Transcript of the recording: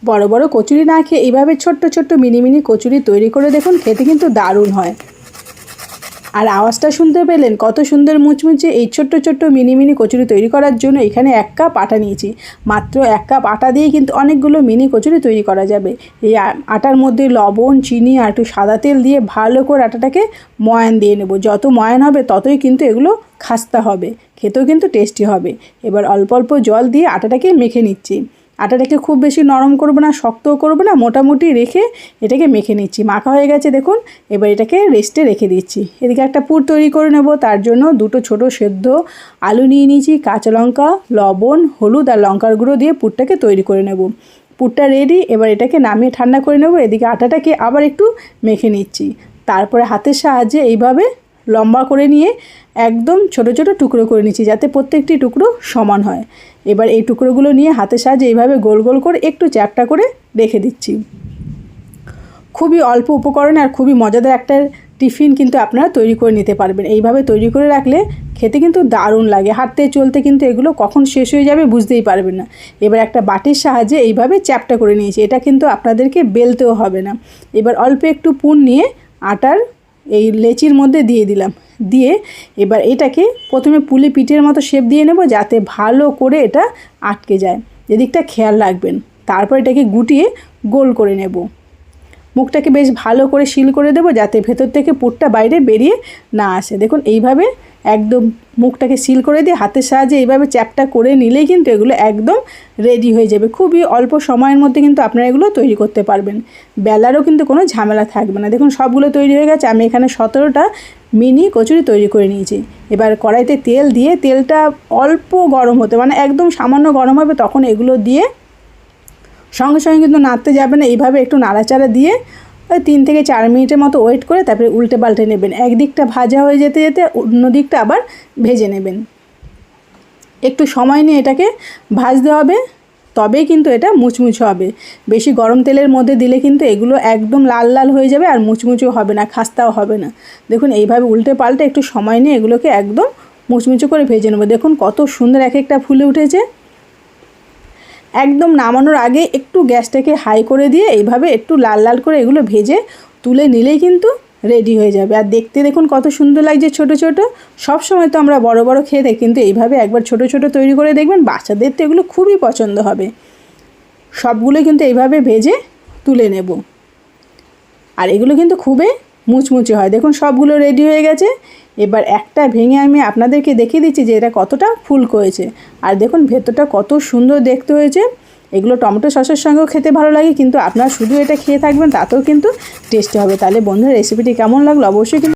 বড় বড় কচুরি না খেয়ে এইভাবে ছোট্ট ছোট্ট মিনি মিনি কচুরি তৈরি করে দেখুন, খেতে কিন্তু দারুণ হয়। আর আওয়াজটা শুনতে পেলেন কত সুন্দর মুচমুচে। এই ছোট্ট ছোট্ট মিনি মিনি কচুরি তৈরি করার জন্য এখানে 1 কাপ আটা নিয়েছি। মাত্র 1 কাপ আটা দিয়ে কিন্তু অনেকগুলো মিনি কচুরি তৈরি করা যাবে। এই আটার মধ্যে লবণ, চিনি আর একটু সাদা তেল দিয়ে ভালো করে আটাটাকে ময়ান দিয়ে নেব। যত ময়ান হবে ততই কিন্তু এগুলো খাস্তা হবে, খেতেও কিন্তু টেস্টি হবে। এবার অল্প অল্প জল দিয়ে আটাটাকে মেখে নিচ্ছি। আটাটাকে খুব বেশি নরম করব না, শক্তও করব না, মোটামুটি রেখে এটাকে মেখে নিচ্ছি। মাখা হয়ে গেছে দেখুন। এবার এটাকে রেস্টে রেখে দিচ্ছি। এদিকে একটা পুর তৈরি করে নেব। তার জন্য 2টো ছোট সেদ্ধ আলু নিয়ে নিয়েছি, কাঁচা লঙ্কা, লবণ, হলুদ আর লঙ্কার গুঁড়ো দিয়ে পুরটাকে তৈরি করে নেব। পুরটা রেডি। এবার এটাকে নামিয়ে ঠান্ডা করে নেব। এদিকে আটাটাকে আবার একটু মেখে নিচ্ছি। তারপরে হাতের সাহায্যে এইভাবে লম্বা করে নিয়ে একদম ছোট ছোট টুকরো করে নিচ্ছি, যাতে প্রত্যেকটি টুকরো সমান হয়। এবার এই টুকরোগুলো নিয়ে হাতের সাহায্যে এইভাবে গোল গোল করে একটু চ্যাপ্টা করে রেখে দিচ্ছি। খুবই অল্প উপকরণে আর খুবই মজাদার একটা টিফিন কিন্তু আপনারা তৈরি করে নিতে পারবেন। এইভাবে তৈরি করে রাখলে খেতে কিন্তু দারুণ লাগে। হাঁটতে চলতে কিন্তু এগুলো কখন শেষ হয়ে যাবে বুঝতেই পারবেন না। এবার একটা বাটির সাহায্যে এইভাবে চ্যাপ্টা করে নিয়েছি। এটা কিন্তু আপনাদেরকে বেলতেও হবে না। এবার অল্প একটু পুর নিয়ে আটার এই লেচির মধ্যে দিয়ে দিলাম। দিয়ে এবার এটাকে প্রথমে পুলি পিঠের মতো শেপ দিয়ে নেব, যাতে ভালো করে এটা আটকে যায়। এদিকটা খেয়াল রাখবেন। তারপর এটাকে গুটিয়ে গোল করে নেব। মুখটাকে বেশ ভালো করে সিল করে দেব, যাতে ভেতর থেকে পুরটা বাইরে বেরিয়ে না আসে। দেখুন এইভাবে একদম মুখটাকে সিল করে দিয়ে হাতের সাহায্যে এইভাবে চ্যাপটা করে নিলেই কিন্তু এগুলো একদম রেডি হয়ে যাবে। খুবই অল্প সময়ের মধ্যে কিন্তু আপনারা এগুলো তৈরি করতে পারবেন। বেলারও কিন্তু কোনো ঝামেলা থাকবে না। দেখুন সবগুলো তৈরি হয়ে গেছে। আমি এখানে 17টা মিনি কচুরি তৈরি করে নিয়েছি। এবার কড়াইতে তেল দিয়ে, তেলটা অল্প গরম হতে, মানে একদম সামান্য গরম হবে, তখন এগুলো দিয়ে সঙ্গে সঙ্গে কিন্তু নাড়তে যাবে না। এইভাবে একটু নাড়াচাড়া দিয়ে 3 থেকে 4 মিনিটের মতো ওয়েট করে তারপরে উল্টে পাল্টে নেবেন। একদিকটা ভাজা হয়ে যেতে যেতে অন্য দিকটা আবার ভেজে নেবেন। একটু সময় নিয়ে এটাকে ভাজতে হবে, তবেই কিন্তু এটা মুচমুচে হবে। বেশি গরম তেলের মধ্যে দিলে কিন্তু এগুলো একদম লাল লাল হয়ে যাবে আর মুচমুচেও হবে না, খাস্তাও হবে না। দেখুন এইভাবে উল্টে পাল্টে একটু সময় নিয়ে এগুলোকে একদম মুচমুচে করে ভেজে নেব। দেখুন কত সুন্দর এক একটা ফুলে উঠেছে। একদম নামানোর আগে একটু গ্যাসটাকে হাই করে দিয়ে এইভাবে একটু লাল লাল করে এগুলো ভেজে তুলে নিলেই কিন্তু রেডি হয়ে যাবে। আর দেখতে দেখুন কত সুন্দর লাগছে ছোট ছোট। সব সময় তো আমরা বড় বড় খেয়ে থাকি, কিন্তু এইভাবে একবার ছোট ছোট তৈরি করে দেখবেন, বাচ্চাদের তো এগুলো খুবই পছন্দ হবে। সবগুলো কিন্তু এইভাবে ভেজে তুলে নেব। আর এগুলো কিন্তু খুবই মুচমুচে হয়। দেখুন সবগুলো রেডি হয়ে গেছে। এবার একটা ভেঙে আমি আপনাদেরকে দেখিয়ে দিচ্ছি যে এটা কতটা ফুলকো হয়েছে। আর দেখুন ভেতরটা কত সুন্দর দেখতে হয়েছে। এগুলো টমেটো সসের সঙ্গেও খেতে ভালো লাগে, কিন্তু আপনারা শুধু এটা খেয়ে থাকবেন তাতেও কিন্তু টেস্টি হবে। তাহলে বন্ধুরা রেসিপিটি কেমন লাগলো অবশ্যই কিন্তু